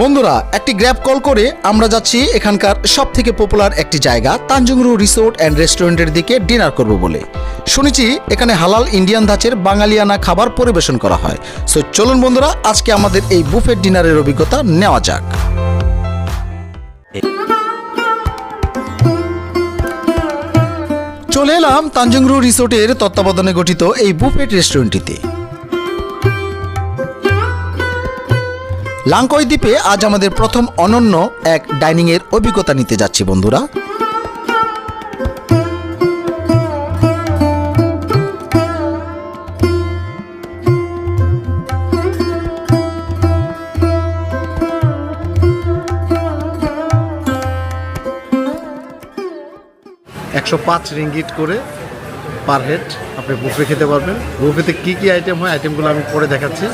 বন্ধুরা একটি grab call করে আমরা যাচ্ছি এখানকার সবথেকে পপুলার একটি জায়গা তানজুংরু রিসোর্ট অ্যান্ড রেস্টুরেন্টের দিকে ডিনার করব বলে শুনেছি এখানে হালাল ইন্ডিয়ান ধাঁচের বাঙালিয়ানা খাবার পরিবেশন করা হয়। সো চলুন বন্ধুরা আজকে আমাদের এই বুফেট ডিনারের অভিজ্ঞতা নেওয়া যাক। চলে এলাম তানজুংরু রিসোর্টের তত্ত্বাবধানে গঠিত এই বুফেট রেস্টুরেন্টটিতে। লাংকই দ্বীপে আজ আমাদের প্রথম অনন্য এক ডাইনিংয়ের অভিজ্ঞতা নিতে যাচ্ছি বন্ধুরা। রিঙ্গিট করে পার হেড আপনি বুফে খেতে পারবেন। বুফেতে কি কি আইটেম হয় আইটেমগুলো আমি পরে দেখাচ্ছি।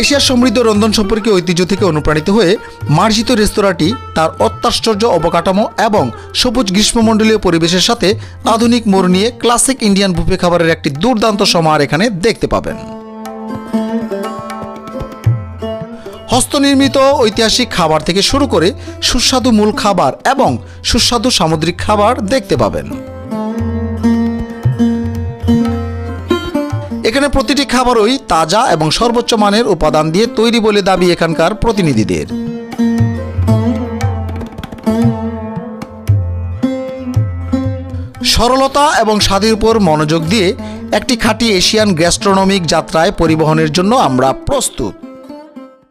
এশিয়ার সমৃদ্ধ রন্ধন সম্পর্কে ঐতিহ্য থেকে অনুপ্রাণিত হয়ে মার্জিত রেস্তোরাঁটি তার অত্যাশ্চর্য অবকাঠামো এবং সবুজ গ্রীষ্মমণ্ডলীয় পরিবেশের সাথে আধুনিক মোড় নিয়ে ক্লাসিক ইন্ডিয়ান বুফে খাবারের একটি দুর্দান্ত সমাহার এখানে দেখতে পাবেন। হস্তনির্মিত ঐতিহাসিক খাবার থেকে শুরু করে সুস্বাদু মূল খাবার এবং সুস্বাদু সামুদ্রিক খাবার দেখতে পাবেন। এখানে প্রতিটি খাবারই তাজা এবং সর্বোচ্চ মানের উপাদান দিয়ে তৈরি বলে দাবি এখানকার প্রতিনিধিদের। সরলতা এবং স্বাদের উপর মনোযোগ দিয়ে একটি খাঁটি এশিয়ান গ্যাস্ট্রোনমিক যাত্রায় পরিবহনের জন্য আমরা প্রস্তুত।